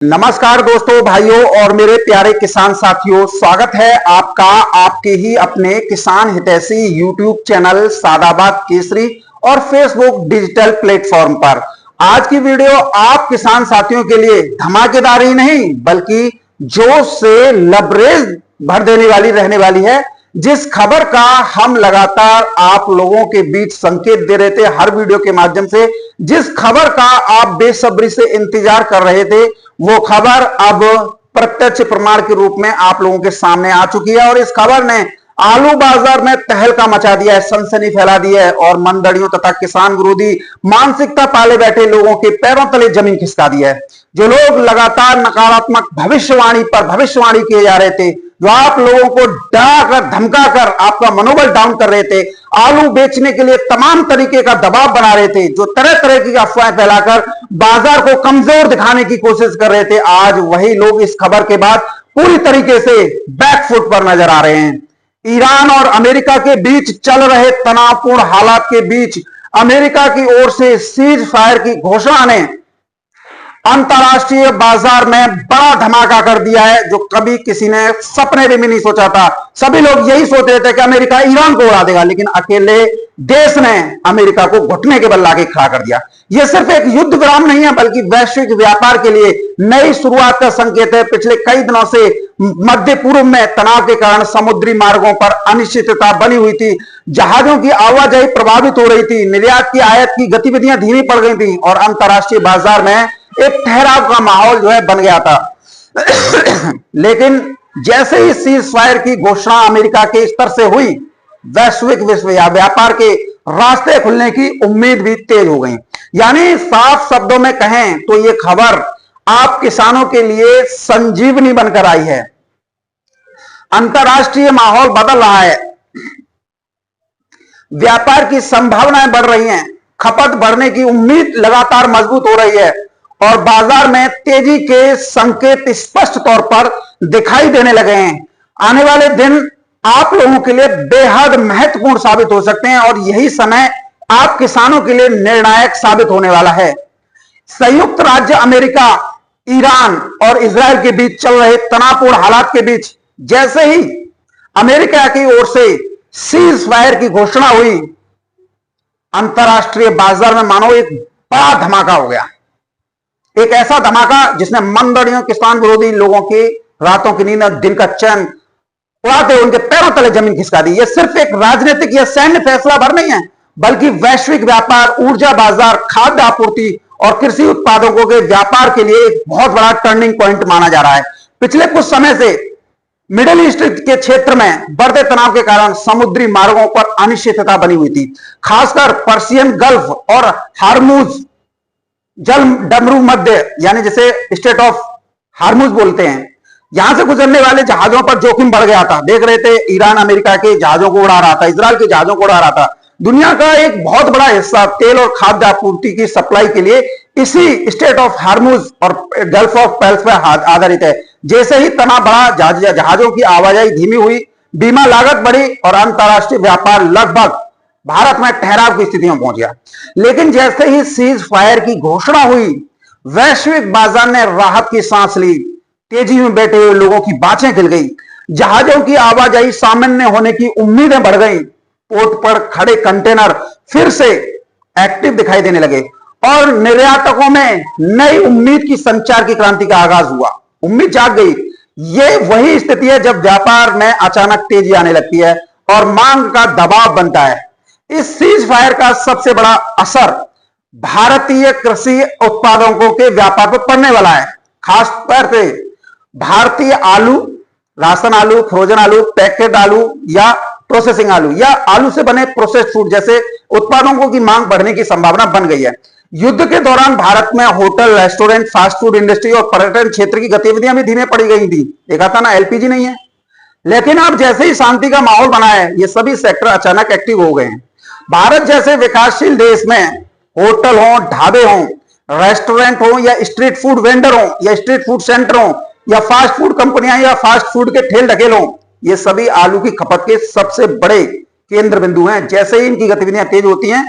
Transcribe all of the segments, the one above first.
नमस्कार दोस्तों, भाइयों और मेरे प्यारे किसान साथियों, स्वागत है आपका आपके ही अपने किसान हितैषी यूट्यूब चैनल सादाबाद केसरी और फेसबुक डिजिटल प्लेटफॉर्म पर। आज की वीडियो आप किसान साथियों के लिए धमाकेदार ही नहीं बल्कि जोश से लबरेज भर देने वाली रहने वाली है। जिस खबर का हम लगातार आप लोगों के बीच संकेत दे रहे थे हर वीडियो के माध्यम से, जिस खबर का आप बेसब्री से इंतजार कर रहे थे, वो खबर अब प्रत्यक्ष प्रमाण के रूप में आप लोगों के सामने आ चुकी है। और इस खबर ने आलू बाजार में तहलका मचा दिया है, सनसनी फैला दी है और मंडलियों तथा किसान विरोधी मानसिकता पाले बैठे लोगों के पैरों तले जमीन खिसका दी है। जो लोग लगातार नकारात्मक भविष्यवाणी किए जा रहे थे, जो आप लोगों को डराकर धमकाकर आपका मनोबल डाउन कर रहे थे, आलू बेचने के लिए तमाम तरीके का दबाव बना रहे थे, जो तरह तरह की अफवाहें फैलाकर बाजार को कमजोर दिखाने की कोशिश कर रहे थे, आज वही लोग इस खबर के बाद पूरी तरीके से बैकफुट पर नजर आ रहे हैं। ईरान और अमेरिका के बीच चल रहे तनावपूर्ण हालात के बीच अमेरिका की ओर से सीज फायर की घोषणा ने अंतरराष्ट्रीय बाजार में बड़ा धमाका कर दिया है, जो कभी किसी ने सपने में भी नहीं सोचा था। सभी लोग यही सोच रहे थे कि अमेरिका ईरान को उड़ा देगा, लेकिन अकेले देश ने अमेरिका को घुटने के बल लाके खड़ा कर दिया। यह सिर्फ एक युद्ध विराम नहीं है बल्कि वैश्विक व्यापार के लिए नई शुरुआत का संकेत है। पिछले कई दिनों से मध्य पूर्व में तनाव के कारण समुद्री मार्गों पर अनिश्चितता बनी हुई थी, जहाजों की आवाजाही प्रभावित हो रही थी, निर्यात की आयात की गतिविधियां धीमी पड़ गई थी और अंतरराष्ट्रीय बाजार में एक ठहराव का माहौल जो है बन गया था। लेकिन जैसे ही सीज फायर की घोषणा अमेरिका के स्तर से हुई, वैश्विक व्यापार के रास्ते खुलने की उम्मीद भी तेज हो गई। यानी साफ शब्दों में कहें तो यह खबर आप किसानों के लिए संजीवनी बनकर आई है। अंतरराष्ट्रीय माहौल बदल रहा है, व्यापार की संभावनाएं बढ़ रही हैं, खपत बढ़ने की उम्मीद लगातार मजबूत हो रही है और बाजार में तेजी के संकेत स्पष्ट तौर पर दिखाई देने लगे हैं। आने वाले दिन आप लोगों के लिए बेहद महत्वपूर्ण साबित हो सकते हैं और यही समय आप किसानों के लिए निर्णायक साबित होने वाला है। संयुक्त राज्य अमेरिका, ईरान और इजराइल के बीच चल रहे तनावपूर्ण हालात के बीच जैसे ही अमेरिका की ओर से सीज फायर की घोषणा हुई, अंतरराष्ट्रीय बाजार में मानो एक बड़ा धमाका हो गया। एक ऐसा धमाका जिसने मंडलियों किसान विरोधी लोगों की रातों की नींद, दिन का चैन उड़ाते हुए उनके पैरों तले जमीन खिसका दी। यह सिर्फ एक राजनीतिक या सैन्य फैसला भर नहीं है बल्कि वैश्विक व्यापार, ऊर्जा बाजार, खाद्य आपूर्ति और कृषि उत्पादकों के व्यापार के लिए एक बहुत बड़ा टर्निंग पॉइंट माना जा रहा है। पिछले कुछ समय से मिडिल ईस्ट के क्षेत्र में बढ़ते तनाव के कारण समुद्री मार्गों पर अनिश्चितता बनी हुई थी, खासकर पर्शियन गल्फ और हार्मुज जल डमरू मध्य, यानी जिसे स्टेट ऑफ हार्मुज बोलते हैं, यहां से गुजरने वाले जहाजों पर जोखिम बढ़ गया था। देख रहे थे ईरान अमेरिका के जहाजों को उड़ा रहा था, इजराइल के जहाजों को उड़ा रहा था। दुनिया का एक बहुत बड़ा हिस्सा तेल और खाद्य आपूर्ति की सप्लाई के लिए इसी स्टेट ऑफ हार्मुज और गल्फ ऑफ पेल्स पर आधारित है। जैसे ही तनाव बढ़ा, जहाजों की आवाजाही धीमी हुई, बीमा लागत बढ़ी और अंतरराष्ट्रीय व्यापार लगभग भारत में ठहराव की स्थिति में पहुंच गया। लेकिन जैसे ही सीज फायर की घोषणा हुई, वैश्विक बाजार ने राहत की सांस ली। तेजी में बैठे हुए लोगों की बातें खिल गई, जहाजों की आवाजाही सामान्य होने की उम्मीदें बढ़ गई, पोर्ट पर खड़े कंटेनर फिर से एक्टिव दिखाई देने लगे और निर्यातकों में नई उम्मीद की संचार की क्रांति का आगाज हुआ। उम्मीद जाग गई। ये वही स्थिति है जब व्यापार में अचानक तेजी आने लगती है और मांग का दबाव बनता है। इस सीज फायर का सबसे बड़ा असर भारतीय कृषि उत्पादकों के व्यापार पर पड़ने वाला है। खास तौर पे भारतीय आलू, राशन आलू, फ्रोजन आलू, पैकेट आलू या प्रोसेसिंग आलू या आलू से बने प्रोसेस्ड फूड जैसे उत्पादों की मांग बढ़ने की संभावना बन गई है। युद्ध के दौरान भारत में hotel, restaurant, fast food industry और पर्यटन क्षेत्र की गतिविधियां भी धीमे पड़ी गई थी। देखा था ना, एलपीजी नहीं है। लेकिन अब जैसे ही शांति का माहौल बना है, ये सभी सेक्टर अचानक एक्टिव हो गए हैं। भारत जैसे विकासशील देश में होटल हो, ढाबे हो, रेस्टोरेंट हो या स्ट्रीट फूड वेंडर हो या स्ट्रीट फूड सेंटर हो या फास्ट फूड कंपनियां या फास्ट फूड के ठेल ढकेल हो, ये सभी आलू की खपत के सबसे बड़े केंद्र बिंदु हैं। जैसे ही इनकी गतिविधियां तेज होती हैं,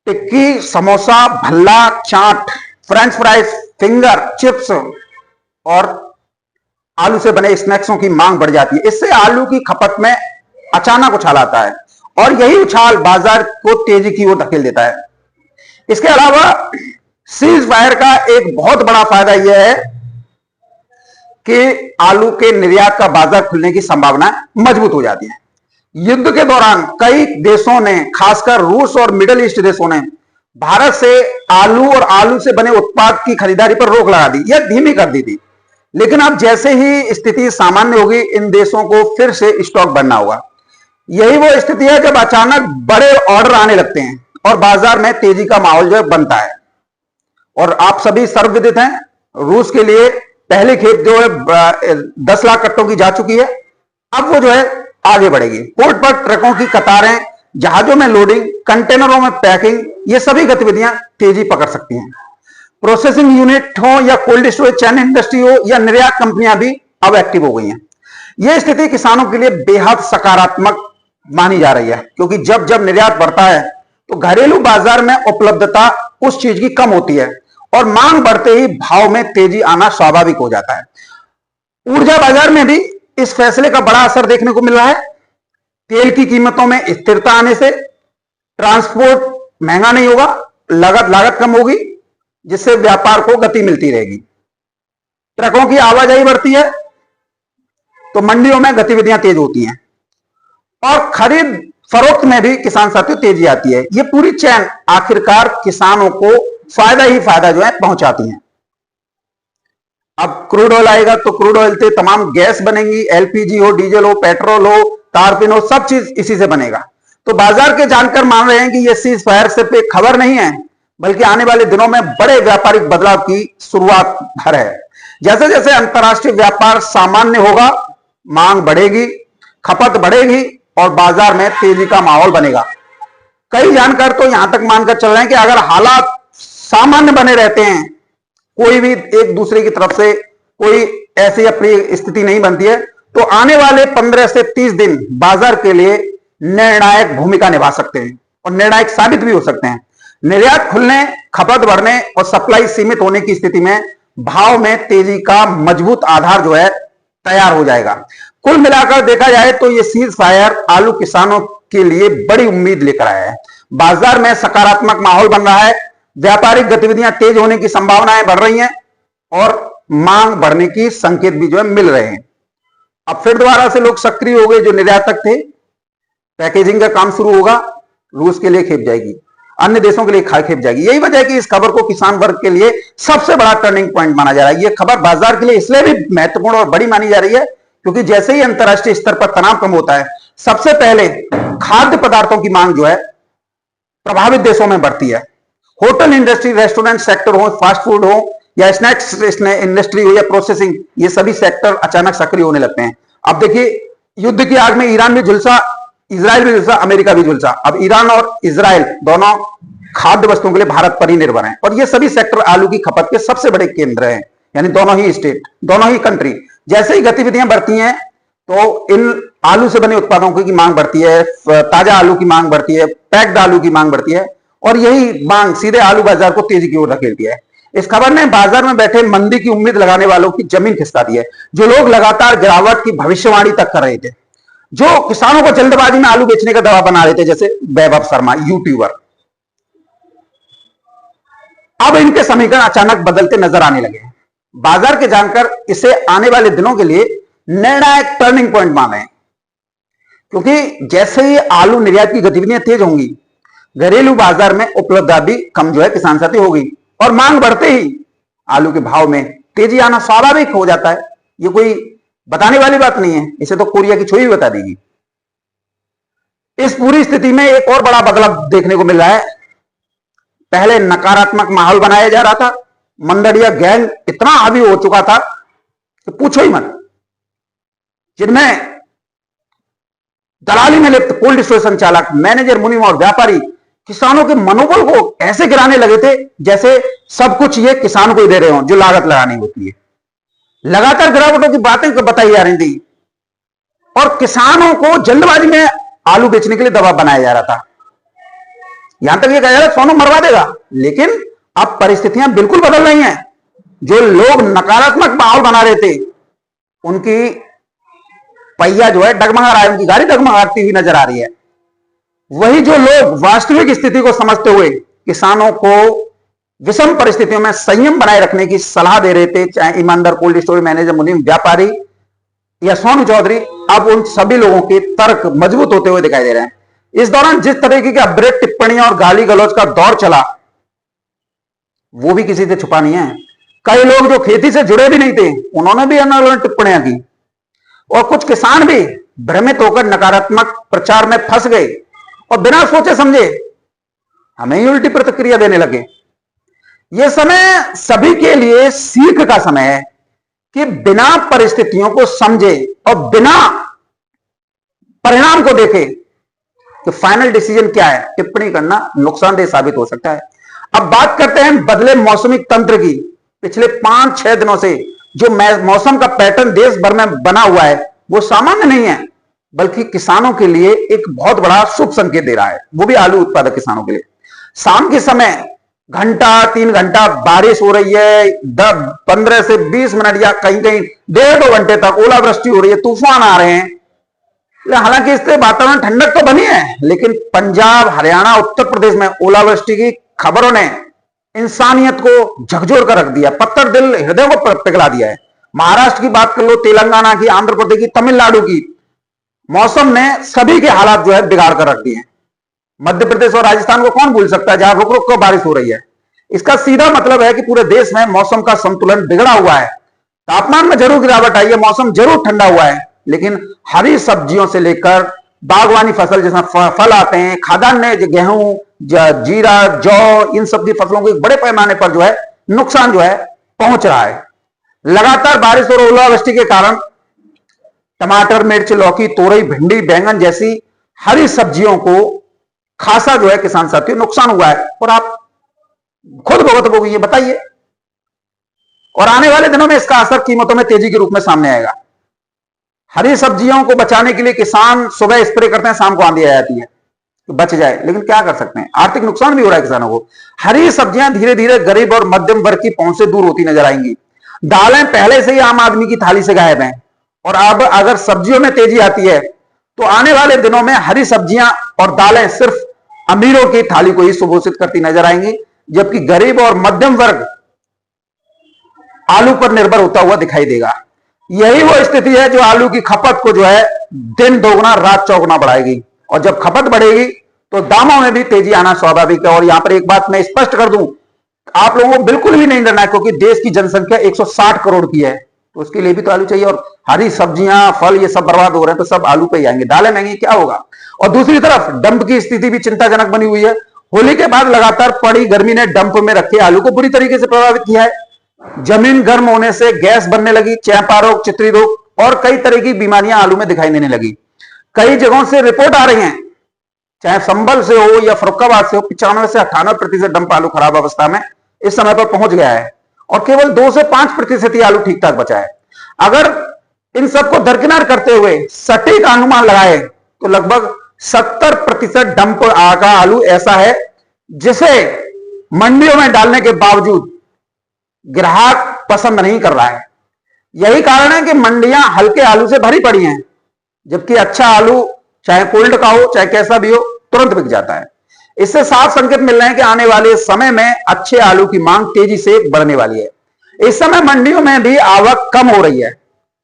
टिक्की, समोसा, भल्ला, चाट, फ्रेंच फ्राइज फिंगर चिप्स और आलू से बने स्नैक्सों की मांग बढ़ जाती है। इससे आलू की खपत में अचानक उछाल आता है और यही उछाल बाजार को तेजी की ओर धकेल देता है। इसके अलावा सीज फायर का एक बहुत बड़ा फायदा यह है कि आलू के निर्यात का बाजार खुलने की संभावना मजबूत हो जाती है। युद्ध के दौरान कई देशों ने, खासकर रूस और मिडिल ईस्ट देशों ने भारत से आलू और आलू से बने उत्पाद की खरीदारी पर रोक लगा दी या धीमी कर दी थी। लेकिन अब जैसे ही स्थिति सामान्य होगी, इन देशों को फिर से स्टॉक बनना होगा। यही वो स्थिति है जब अचानक बड़े ऑर्डर आने लगते हैं और बाजार में तेजी का माहौल जो है बनता है। और आप सभी सर्वविदित हैं, रूस के लिए पहली खेप जो है 10 लाख कट्टों की जा चुकी है। अब वो जो है आगे बढ़ेगी। पोर्ट पर ट्रकों की कतारें, जहाजों में लोडिंग, कंटेनरों में पैकिंग, ये सभी गतिविधियां तेजी पकड़ सकती हैं। प्रोसेसिंग यूनिट हो या कोल्ड स्टोरेज चैन इंडस्ट्री हो या निर्यात कंपनियां भी अब एक्टिव हो गई हैं। यह स्थिति किसानों के लिए बेहद सकारात्मक मानी जा रही है, क्योंकि जब जब निर्यात बढ़ता है तो घरेलू बाजार में उपलब्धता उस चीज की कम होती है और मांग बढ़ते ही भाव में तेजी आना स्वाभाविक हो जाता है। ऊर्जा बाजार में भी इस फैसले का बड़ा असर देखने को मिल रहा है। तेल की कीमतों में स्थिरता आने से ट्रांसपोर्ट महंगा नहीं होगा, लागत कम होगी, जिससे व्यापार को गति मिलती रहेगी। ट्रकों की आवाजाही बढ़ती है तो मंडियों में गतिविधियां तेज होती हैं और खरीद फरोख्त में भी किसान साथियों तेजी आती है। ये पूरी चैन आखिरकार किसानों को फायदा ही फायदा जो है पहुंचाती है। अब क्रूड ऑयल आएगा तो क्रूड ऑयल से तमाम गैस बनेंगी, एलपीजी हो, डीजल हो, पेट्रोल हो, तारपीन हो, सब चीज इसी से बनेगा। तो बाजार के जानकार मान रहे हैं कि यह सीज फायर सिर्फ एक खबर नहीं है, बल्कि आने वाले दिनों में बड़े व्यापारिक बदलाव की शुरुआत भर है। जैसे जैसे अंतर्राष्ट्रीय व्यापार सामान्य होगा, मांग बढ़ेगी, खपत बढ़ेगी और बाजार में तेजी का माहौल बनेगा। कई जानकार तो यहां तक मानकर चल रहे हैं कि अगर हालात सामान्य बने रहते हैं, कोई भी एक दूसरे की तरफ से कोई ऐसी अपनी स्थिति नहीं बनती है, तो आने वाले 15 से 30 दिन बाजार के लिए निर्णायक भूमिका निभा सकते हैं और निर्णायक साबित भी हो सकते हैं। निर्यात खुलने, खपत बढ़ने और सप्लाई सीमित होने की स्थिति में भाव में तेजी का मजबूत आधार जो है तैयार हो जाएगा। कुल मिलाकर देखा जाए तो यह सीज फायर आलू किसानों के लिए बड़ी उम्मीद लेकर आया है। बाजार में सकारात्मक माहौल बन रहा है, व्यापारिक गतिविधियां तेज होने की संभावनाएं बढ़ रही हैं और मांग बढ़ने की संकेत भी जो है मिल रहे हैं। अब फिर दोबारा से लोग सक्रिय हो गए जो निर्यातक थे। पैकेजिंग का काम शुरू होगा, रूस के लिए खेप जाएगी, अन्य देशों के लिए खेप जाएगी। यही वजह है कि इस खबर को किसान वर्ग के लिए सबसे बड़ा टर्निंग पॉइंट माना जा रहा है। यह खबर बाजार के लिए इसलिए भी महत्वपूर्ण और बड़ी मानी जा रही है क्योंकि जैसे ही अंतर्राष्ट्रीय स्तर पर तनाव कम होता है, सबसे पहले खाद्य पदार्थों की मांग जो है प्रभावित देशों में बढ़ती है। होटल इंडस्ट्री, रेस्टोरेंट सेक्टर हो, फास्ट फूड हो या स्नैक्स इंडस्ट्री हो या प्रोसेसिंग, ये सभी सेक्टर अचानक सक्रिय होने लगते हैं। अब देखिए, युद्ध की आग में ईरान भी झुलसा, इजराइल भी झुलसा, अमेरिका भी झुलसा। अब ईरान और इजराइल दोनों खाद्य वस्तुओं के लिए भारत पर ही निर्भर हैं और ये सभी सेक्टर आलू की खपत के सबसे बड़े केंद्र हैं। यानी दोनों ही स्टेट, दोनों ही कंट्री, जैसे ही गतिविधियां बढ़ती हैं तो इन आलू से बने उत्पादों की मांग बढ़ती है, ताजा आलू की मांग बढ़ती है, पैक्ड आलू की मांग बढ़ती है और यही मांग सीधे आलू बाजार को तेजी की ओर धकेलती है। इस खबर ने बाजार में बैठे मंदी की उम्मीद लगाने वालों की जमीन खिसका दी है। जो लोग लगातार गिरावट की भविष्यवाणी तक कर रहे थे, जो किसानों को जल्दबाजी में आलू बेचने का दवा बना रहे थे, जैसे वैभव शर्मा यूट्यूबर, अब इनके समीकरण अचानक बदलते नजर आने लगे हैं। बाजार के जानकर इसे आने वाले दिनों के लिए निर्णायक टर्निंग पॉइंट मान रहे हैं, क्योंकि जैसे ही आलू निर्यात की गतिविधियां तेज होंगी, घरेलू बाजार में उपलब्धता भी कम जो है किसान साथी होगी और मांग बढ़ते ही आलू के भाव में तेजी आना स्वाभाविक हो जाता है। ये कोई बताने वाली बात नहीं है, इसे तो कोरिया की छुई बता देगी। इस पूरी स्थिति में एक और बड़ा बदलाव देखने को मिल रहा है। पहले नकारात्मक माहौल बनाया जा रहा था, मंडड़िया गैंग इतना हावी हो चुका था कि पूछो ही मत, जिनमें दलाली में लिप्त कोल्ड स्टोरेज संचालक, मैनेजर, मुनीम और व्यापारी किसानों के मनोबल को ऐसे गिराने लगे थे जैसे सब कुछ ये किसान को ही दे रहे हो जो लागत लगानी होती है। लगातार गिरावटों की बातें बताई जा रही थी और किसानों को जल्दबाजी में आलू बेचने के लिए दबाव बनाया जा रहा था। यहां तक ये कहा जा रहा है सोनू मरवा देगा, लेकिन अब परिस्थितियां बिल्कुल बदल रही हैं। जो लोग नकारात्मक माहौल बना रहे थे, उनकी पहिया जो है डगमगा रहा है, उनकी गाड़ी डगमगाती हुई नजर आ रही है। वही जो लोग वास्तविक स्थिति को समझते हुए किसानों को विषम परिस्थितियों में संयम बनाए रखने की सलाह दे रहे थे, चाहे ईमानदार कोल्ड स्टोरेज मैनेजर, मुनीम व्यापारी या सोनू चौधरी, अब उन सभी लोगों के तर्क मजबूत होते हुए दिखाई दे रहे हैं। इस दौरान जिस तरीके की अपग्रेड टिप्पणियां और गाली गलौज का दौर चला, वो भी किसी से छुपा नहीं है। कई लोग जो खेती से जुड़े भी नहीं थे, उन्होंने भी अलग अलग टिप्पणियां की, और कुछ किसान भी भ्रमित होकर नकारात्मक प्रचार में फंस गए और बिना सोचे समझे हमें ही उल्टी प्रतिक्रिया देने लगे। यह समय सभी के लिए सीख का समय है कि बिना परिस्थितियों को समझे और बिना परिणाम को देखे तो फाइनल डिसीजन क्या है, टिप्पणी करना नुकसानदेह साबित हो सकता है। अब बात करते हैं बदले मौसमी तंत्र की। पिछले 5-6 दिनों से जो मौसम का पैटर्न देश भर में बना हुआ है, वो सामान्य नहीं है, बल्कि किसानों के लिए एक बहुत बड़ा शुभ संकेत दे रहा है, वो भी आलू उत्पादक किसानों के लिए। शाम के समय घंटा 3 घंटा बारिश हो रही है, 15 से 20 मिनट या कहीं कहीं 1.5-2 घंटे तक ओलावृष्टि हो रही है, तूफान आ रहे हैं। हालांकि इससे वातावरण ठंडक तो बनी है, लेकिन पंजाब, हरियाणा, उत्तर प्रदेश में ओलावृष्टि की खबरों ने इंसानियत को झकझोर कर रख दिया, पत्थर दिल हृदय को पिघला दिया है। महाराष्ट्र की बात कर लो, तेलंगाना की, आंध्र प्रदेश की, तमिलनाडु की, मौसम ने सभी के हालात जो है बिगाड़ कर रख दिए हैं। मध्य प्रदेश और राजस्थान को कौन भूल सकता है, जहां रुक रुक कर बारिश हो रही है। इसका सीधा मतलब है कि पूरे देश में मौसम का संतुलन बिगड़ा हुआ है। तापमान में जरूर गिरावट आई है, मौसम जरूर ठंडा हुआ है, लेकिन हरी सब्जियों से लेकर बागवानी फसल, जिसमें फल आते हैं, खाद्यान्न, गेहूं, जीरा, जौ, इन सब की फसलों को एक बड़े पैमाने पर जो है नुकसान जो है पहुंच रहा है। लगातार बारिश और ओलावृष्टि के कारण टमाटर, मिर्च, लौकी, तोरई, भिंडी, बैंगन जैसी हरी सब्जियों को खासा जो है किसान साथियों नुकसान हुआ है, और आप खुद भुगत होगी, ये बताइए। और आने वाले दिनों में इसका असर कीमतों में तेजी के रूप में सामने आएगा। हरी सब्जियों को बचाने के लिए किसान सुबह स्प्रे करते हैं, शाम को आंधी आ जाती है तो बच जाए, लेकिन क्या कर सकते हैं, आर्थिक नुकसान भी हो रहा है किसानों को। हरी सब्जियां धीरे धीरे गरीब और मध्यम वर्ग की पहुंच से दूर होती नजर आएंगी। दालें पहले से ही आम आदमी की थाली से गायब हैं, और अब अगर सब्जियों में तेजी आती है तो आने वाले दिनों में हरी सब्जियां और दालें सिर्फ अमीरों की थाली को ही सुपोषित करती नजर आएंगी, जबकि गरीब और मध्यम वर्ग आलू पर निर्भर होता हुआ दिखाई देगा। यही वो स्थिति है जो आलू की खपत को जो है दिन दोगुना रात चौगुना बढ़ाएगी, और जब खपत बढ़ेगी तो दामों में भी तेजी आना स्वाभाविक है। और यहां पर एक बात मैं स्पष्ट कर दूं, आप लोगों को बिल्कुल भी नहीं डरना है, क्योंकि देश की जनसंख्या 160 करोड़ की है, तो उसके लिए भी तो आलू चाहिए। और हरी सब्जियां, फल, ये सब बर्बाद हो रहे हैं तो सब आलू पे ही आएंगे, दालें महंगी, क्या होगा। और दूसरी तरफ डंप की स्थिति भी चिंताजनक बनी हुई है। होली के बाद लगातार पड़ी गर्मी ने डंप में रखे आलू को बुरी तरीके से प्रभावित किया है। जमीन गर्म होने से गैस बनने लगी, चैंपा रोग, चित्री रोग और कई तरह की बीमारियां आलू में दिखाई देने लगी। कई जगहों से रिपोर्ट आ रही हैं, चाहे संभल से हो या फरुखाबाद से हो, 95 से 98% डंप आलू खराब अवस्था में इस समय पर पहुंच गया है, और केवल 2 से 5% ही आलू ठीक ठाक बचा है। अगर इन सबको दरकिनार करते हुए सटीक अनुमान लगाए तो लगभग 70% डंप का आलू ऐसा है जिसे मंडियों में डालने के बावजूद ग्राहक पसंद नहीं कर रहा है। यही कारण है कि मंडियां हल्के आलू से भरी पड़ी हैं, जबकि अच्छा आलू चाहे कोल्ड का हो चाहे कैसा भी हो तुरंत बिक जाता है। इससे साफ संकेत मिल रहे हैं कि आने वाले समय में अच्छे आलू की मांग तेजी से बढ़ने वाली है। इस समय मंडियों में भी आवक कम हो रही है,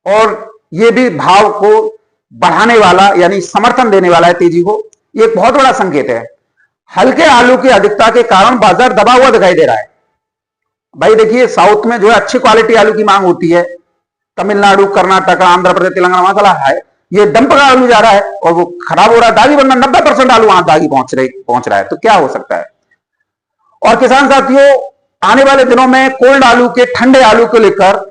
और यह भी भाव को बढ़ाने वाला यानी समर्थन देने वाला है तेजी को। यह एक बहुत बड़ा संकेत है। हल्के आलू की अधिकता के कारण बाजार दबा हुआ दिखाई दे रहा है। भाई देखिए, साउथ में जो है अच्छी क्वालिटी आलू की मांग होती है, तमिलनाडु, कर्नाटक, आंध्र प्रदेश, तेलंगाना, वहां चला है, ये डंप का आलू जा रहा है और वो खराब हो रहा है, दागी, वरना 90% आलू वहां दागी पहुंच रहा है, तो क्या हो सकता है। और किसान साथियों, आने वाले दिनों में कोल्ड आलू के, ठंडे आलू को लेकर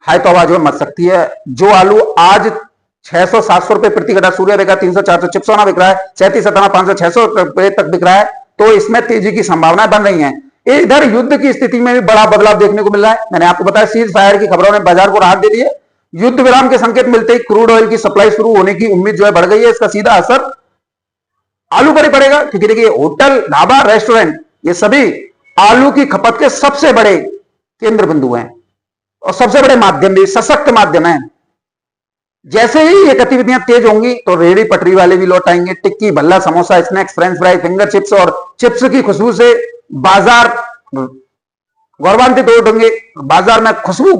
हाई तो आवाज मच सकती है। जो आलू आज 600-700 रुपए प्रति गड्ढा, सूर्य रेखा 300-400 चिप्सोना बिक रहा है, 37-57-500-600 रुपए तक बिक रहा है, तो इसमें तेजी की संभावनाएं बन रही हैं। इधर युद्ध की स्थिति में भी बड़ा बदलाव देखने को मिल रहा है। मैंने आपको बताया, सीज फायर की खबरों ने बाजार को राहत दे दी है। युद्ध विराम के संकेत मिलते ही क्रूड ऑयल की सप्लाई शुरू होने की उम्मीद जो है बढ़ गई है। इसका सीधा असर आलू पर ही पड़ेगा, क्योंकि देखिए होटल, ढाबा, रेस्टोरेंट, ये सभी आलू की खपत के सबसे बड़े केंद्र बिंदु हैं और सबसे बड़े माध्यम भी, सशक्त माध्यम है। जैसे ही ये गतिविधियां तेज होंगी तो रेहड़ी पटरी वाले भी लौट आएंगे। Tikki, bhalla, samosa, snacks, French fry, finger chips और चिप्स की खुशबू से बाजार गौरवान्वित उठेंगे, बाजार में खुशबू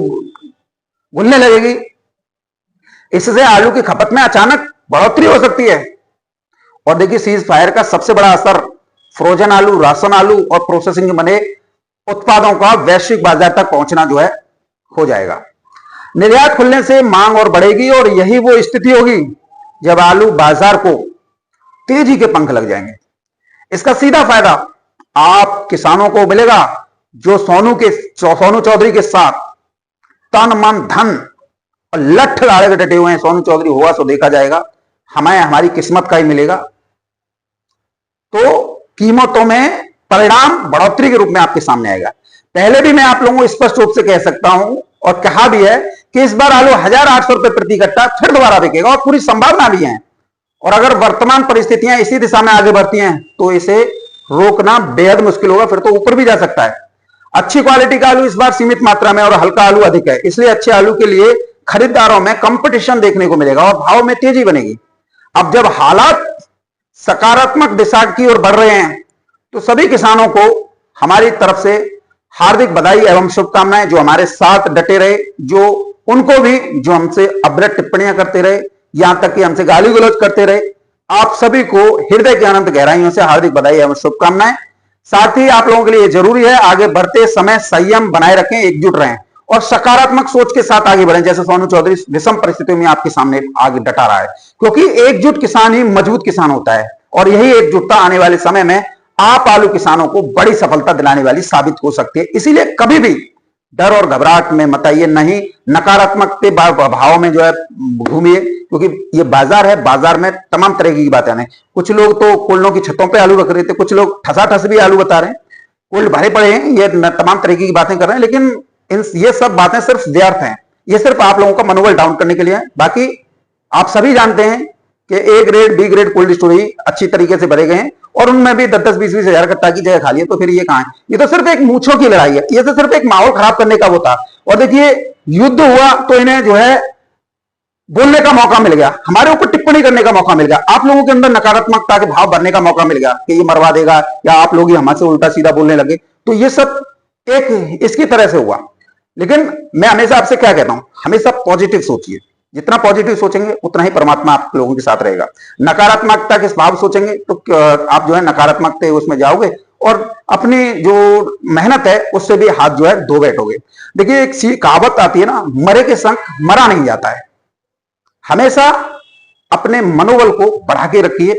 घुलने लगेगी। इससे आलू की खपत में अचानक बढ़ोतरी हो सकती है। और देखिए, सीज फायर का सबसे बड़ा असर फ्रोजन आलू, राशन आलू और प्रोसेसिंग बने उत्पादों का वैश्विक बाजार तक पहुंचना जो है हो जाएगा। निर्यात खुलने से मांग और बढ़ेगी और यही वो स्थिति होगी जब आलू बाजार को तेजी के पंख लग जाएंगे। इसका सीधा फायदा आप किसानों को मिलेगा जो सोनू चौधरी के साथ तन मन धन और लठ लाड़े के डटे हुए हैं। सोनू चौधरी हुआ सो देखा जाएगा, हमें हमारी किस्मत का ही मिलेगा। तो कीमतों में परिणाम बढ़ोतरी के रूप में आपके सामने आएगा। पहले भी मैं आप लोगों को स्पष्ट रूप से कह सकता हूं और कहा भी है कि इस बार आलू 1800 रुपए प्रति कट्टा फिर दोबारा बिकेगा और पूरी संभावना भी है। और अगर वर्तमान परिस्थितियां इसी दिशा में आगे बढ़ती हैं तो इसे रोकना बेहद मुश्किल होगा, फिर तो ऊपर भी जा सकता है। अच्छी क्वालिटी का आलू इस बार सीमित मात्रा में और हल्का आलू अधिक है, इसलिए अच्छे आलू के लिए खरीदारों में कंपटीशन देखने को मिलेगा और भाव में तेजी बनेगी। अब जब हालात सकारात्मक दिशा की ओर बढ़ रहे हैं तो सभी किसानों को हमारी तरफ से हार्दिक बधाई एवं शुभकामनाएं। जो हमारे साथ डटे रहे, जो उनको भी जो हमसे अभद्र टिप्पणियां करते रहे, यहां तक कि हमसे गाली गलौज करते रहे, आप सभी को हृदय के अनंत गहराइयों से हार्दिक बधाई एवं शुभकामनाएं। साथ ही आप लोगों के लिए जरूरी है आगे बढ़ते समय संयम बनाए रखें, एकजुट रहें और सकारात्मक सोच के साथ आगे बढ़ें। जैसे सोनू चौधरी विषम परिस्थितियों में आपके सामने आगे डटा रहा है, क्योंकि एकजुट किसान ही मजबूत किसान होता है और यही एकजुटता आने वाले समय में आप आलू किसानों को बड़ी सफलता दिलाने वाली साबित हो सकती है। इसीलिए कभी भी डर और घबराहट में मत आइए, नहीं नकारात्मक के भाव में जो है घूमिए, क्योंकि ये बाजार है, बाजार में तमाम तरह की बातें हैं। कुछ लोग तो कुल्लों की छतों पे आलू रख रहे थे, कुछ लोग ठसाठस भी आलू बता रहे हैं, कुल भरे पड़े हैं, ये तमाम तरह की बातें कर रहे हैं। लेकिन ये सब बातें सिर्फ व्यर्थ हैं, ये सिर्फ आप लोगों का मनोबल डाउन करने के लिए है। बाकी आप सभी जानते हैं कि A grade B grade cold storage अच्छी तरीके से भरे गए हैं और उनमें भी 10-20 हजार कट्टा की जगह खाली है, तो फिर ये कहां है? ये तो सिर्फ एक मूंछों की लड़ाई है, ये तो सिर्फ एक माहौल खराब करने का वो था। और देखिए, युद्ध हुआ तो इन्हें जो है बोलने का मौका मिल गया, हमारे ऊपर टिप्पणी करने का मौका मिल गया, आप लोगों के अंदर नकारात्मकता के भाव भरने का मौका मिल गया कि ये मरवा देगा या आप लोग ही हमसे उल्टा सीधा बोलने लगे। तो ये सब एक इसकी तरह से हुआ। लेकिन मैं हमेशा आपसे क्या कहता हूं, हमेशा पॉजिटिव सोचिए। जितना पॉजिटिव सोचेंगे उतना ही परमात्मा आप लोगों के साथ रहेगा। नकारात्मकता के भाव सोचेंगे तो आप जो है नकारात्मक उसमें जाओगे और अपनी जो मेहनत है उससे भी हाथ जो है धो बैठोगे। देखिए, एक कहावत आती है ना, मरे के संग मरा नहीं जाता है। हमेशा अपने मनोबल को बढ़ा के रखिए,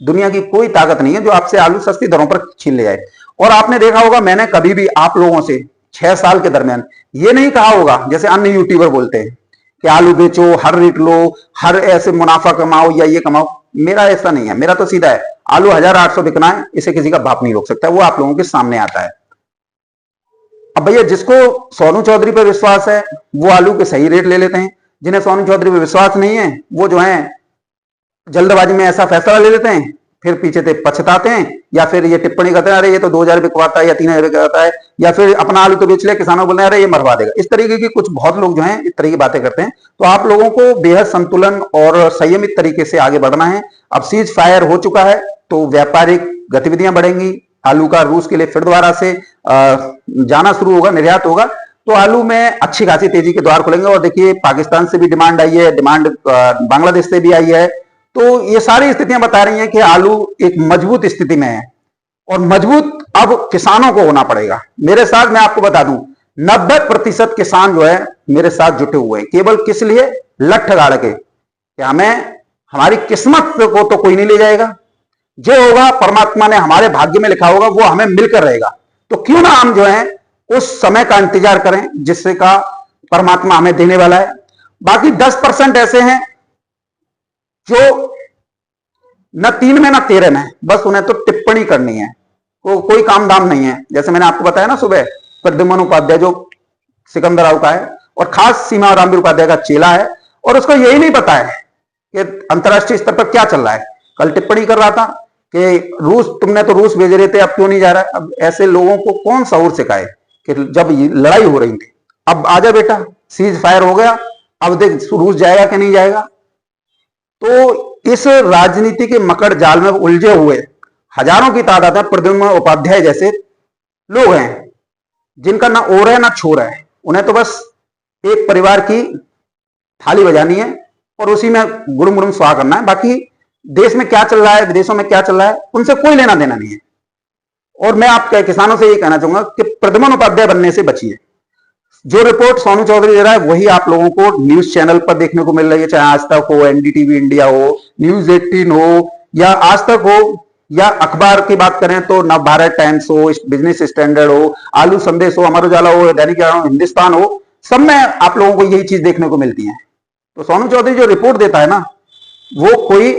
दुनिया की कोई ताकत नहीं है जो आपसे आलू सस्ती दरों पर छीन ले जाए। और आपने देखा होगा, मैंने कभी भी आप लोगों से 6 साल के दरमियान ये नहीं कहा होगा जैसे अन्य यूट्यूबर बोलते हैं कि आलू बेचो, हर रेट लो, हर ऐसे मुनाफा कमाओ या ये कमाओ। मेरा ऐसा नहीं है, मेरा तो सीधा है, आलू 1800 बिकना है, इसे किसी का बाप नहीं रोक सकता, वो आप लोगों के सामने आता है। अब भैया, जिसको सोनू चौधरी पर विश्वास है वो आलू के सही रेट ले लेते हैं, जिन्हें सोनू चौधरी पर विश्वास नहीं है वो जो है जल्दबाजी में ऐसा फैसला ले लेते हैं, फिर पीछे से पछताते हैं या फिर ये टिप्पणी करते हैं अरे ये तो 2000 बिकवाता है या 3000 बिकवाता है, या फिर अपना आलू तो बेच ले, किसानों बोलते हैं अरे ये मरवा देगा। इस तरीके की कुछ बहुत लोग जो हैं इस तरह की बातें करते हैं। तो आप लोगों को बेहद संतुलन और संयमित तरीके से आगे बढ़ना है। अब सीज फायर हो चुका है तो व्यापारिक गतिविधियां बढ़ेंगी, आलू का रूस के लिए फिर दोबारा से जाना शुरू होगा, निर्यात होगा, तो आलू में अच्छी खासी तेजी के द्वार खुलेंगे। और देखिए, पाकिस्तान से भी डिमांड आई है, डिमांड बांग्लादेश से भी आई है, तो ये सारी स्थितियां बता रही हैं कि आलू एक मजबूत स्थिति में है और मजबूत अब किसानों को होना पड़ेगा। मेरे साथ मैं आपको बता दूं 90% किसान जो है मेरे साथ जुटे हुए हैं, केवल किस लिए? लठ गाड़ के कि हमें हमारी किस्मत को तो कोई नहीं ले जाएगा, जो होगा परमात्मा ने हमारे भाग्य में लिखा होगा वो हमें मिलकर रहेगा। तो क्यों ना हम जो है उस समय का इंतजार करें जिससे का परमात्मा हमें देने वाला है। बाकी 10% ऐसे हैं जो न 3 में न 13 में, बस उन्हें तो टिप्पणी करनी है, कोई काम दाम नहीं है। जैसे मैंने आपको बताया ना सुबह, प्रद्युम्न उपाध्याय जो सिकंदराव का है और खास सीमा रामवीर उपाध्याय का चेला है, और उसको यही नहीं पता है कि अंतर्राष्ट्रीय स्तर पर क्या चल रहा है। कल टिप्पणी कर रहा था कि रूस, तुमने तो रूस भेज रहे थे, अब क्यों नहीं जा रहा है। अब ऐसे लोगों को कौन शऊर सिखाए कि जब ये लड़ाई हो रही थी, अब आजा बेटा, सीज फायर हो गया, अब देख रूस जाएगा कि नहीं जाएगा। तो इस राजनीति के मकड़ जाल में उलझे हुए हजारों की तादाद में प्रद्युम्न उपाध्याय जैसे लोग हैं जिनका ना ओर है ना छोर है। उन्हें तो बस एक परिवार की थाली बजानी है और उसी में गुड़ुम गुड़ुम स्वाहा करना है। बाकी देश में क्या चल रहा है, विदेशों में क्या चल रहा है, उनसे कोई लेना देना नहीं है। और मैं आप किसानों से ये कहना चाहूंगा कि प्रद्युम्न उपाध्याय बनने से बचिए। जो रिपोर्ट सोनू चौधरी दे रहा है वही आप लोगों को न्यूज चैनल पर देखने को मिल रही है, चाहे आज तक हो, एनडीटीवी इंडिया हो, न्यूज 18 हो, या आज तक हो, या अखबार की बात करें तो नव भारत टाइम्स हो, बिजनेस स्टैंडर्ड हो, आलू संदेश हो, अमर उजाला हो, दैनिक हिंदुस्तान हो, सब में आप लोगों को यही चीज देखने को मिलती है। तो सोनू चौधरी जो रिपोर्ट देता है ना, वो कोई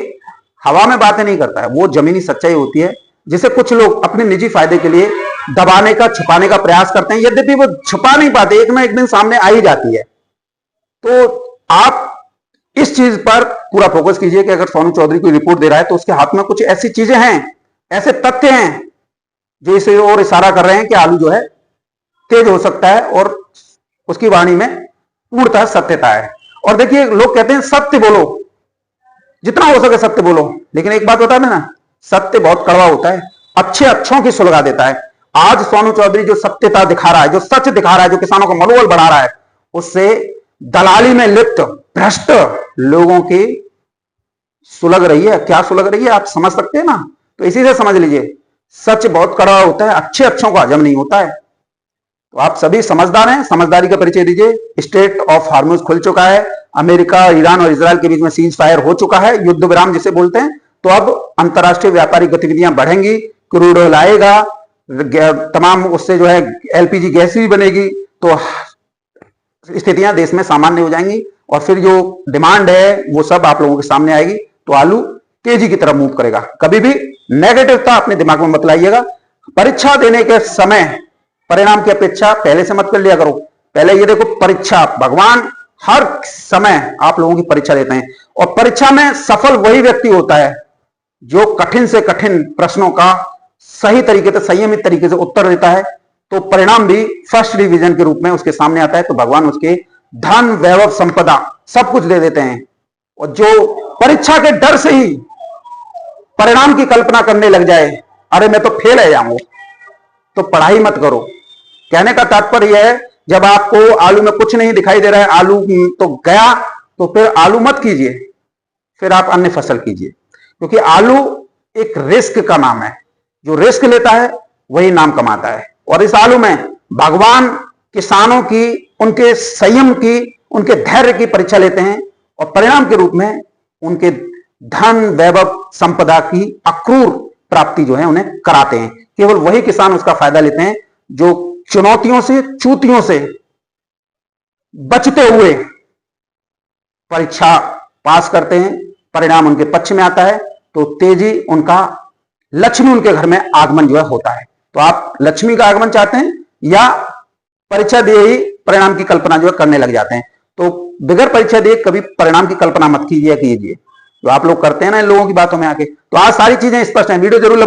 हवा में बातें नहीं करता है, वो जमीनी सच्चाई होती है, जिसे कुछ लोग अपने निजी फायदे के लिए दबाने का, छुपाने का प्रयास करते हैं। यद्यपि वो छुपा नहीं पाते, एक ना एक दिन सामने आ ही जाती है। तो आप इस चीज पर पूरा फोकस कीजिए कि अगर सोनू चौधरी कोई रिपोर्ट दे रहा है तो उसके हाथ में कुछ ऐसी चीजें हैं, ऐसे तथ्य हैं जो इसे और इशारा कर रहे हैं कि आलू जो है तेज हो सकता है और उसकी वाणी में पूर्णतः सत्यता है। और देखिए, लोग कहते हैं सत्य बोलो, जितना हो सके सत्य बोलो, लेकिन एक बात बता दें ना, सत्य बहुत कड़वा होता है, अच्छे अच्छों की सुलगा देता है। आज सोनू चौधरी जो सत्यता दिखा रहा है, जो सच दिखा रहा है, जो किसानों का मनोबल बढ़ा रहा है, उससे दलाली में लिप्त भ्रष्ट लोगों की सुलग रही है। क्या सुलग रही है आप समझ सकते हैं ना। तो इसी से समझ लीजिए, सच बहुत कड़वा होता है, अच्छे अच्छों का हजम नहीं होता है। तो आप सभी समझदार हैं, समझदारी का परिचय दीजिए। स्ट्रेट ऑफ हार्मुज खुल चुका है, अमेरिका, ईरान और इजराइल के बीच में सीज फायर हो चुका है, युद्ध विराम जिसे बोलते हैं। तो अब अंतरराष्ट्रीय व्यापारिक गतिविधियां बढ़ेंगी, क्रूड ऑयल आएगा, तमाम उससे जो है एलपीजी गैस भी बनेगी, तो स्थितियां देश में सामान्य हो जाएंगी और फिर जो डिमांड है वो सब आप लोगों के सामने आएगी। तो आलू तेजी की तरफ मूव करेगा। कभी भी नेगेटिवता अपने दिमाग में मत लाइएगा। परीक्षा देने के समय परिणाम की अपेक्षा पहले से मत कर लिया करो। पहले ये देखो, परीक्षा, भगवान हर समय आप लोगों की परीक्षा लेते हैं और परीक्षा में सफल वही व्यक्ति होता है जो कठिन से कठिन प्रश्नों का सही तरीके से, संयमित तरीके से उत्तर देता है। तो परिणाम भी फर्स्ट डिवीजन के रूप में उसके सामने आता है। तो भगवान उसके धन, वैभव, संपदा सब कुछ दे देते हैं। और जो परीक्षा के डर से ही परिणाम की कल्पना करने लग जाए, अरे मैं तो फेल है जाऊंगा, तो पढ़ाई मत करो। कहने का तात्पर्य यह है, जब आपको आलू में कुछ नहीं दिखाई दे रहा है, आलू तो गया, तो फिर आलू मत कीजिए, फिर आप अन्य फसल कीजिए। क्योंकि आलू एक रिस्क का नाम है, जो रिस्क लेता है वही नाम कमाता है। और इस आलू में भगवान किसानों की, उनके संयम की, उनके धैर्य की परीक्षा लेते हैं और परिणाम के रूप में उनके धन, वैभव, संपदा की अक्रूर प्राप्ति जो है उन्हें कराते हैं। केवल वही किसान उसका फायदा लेते हैं जो चुनौतियों से, चूतियों से बचते हुए परीक्षा पास करते हैं, परिणाम उनके पक्ष में आता है, तो तेजी उनका, लक्ष्मी उनके घर में आगमन जो है होता है। तो आप लक्ष्मी का आगमन चाहते हैं या परीक्षा दिए ही परिणाम की कल्पना जो है करने लग जाते हैं? तो बगैर परीक्षा दिए कभी परिणाम की कल्पना मत कीजिए जो आप लोग करते हैं ना इन लोगों की बातों में आके। तो आज सारी चीजें स्पष्ट हैं। वीडियो जरूर लंबी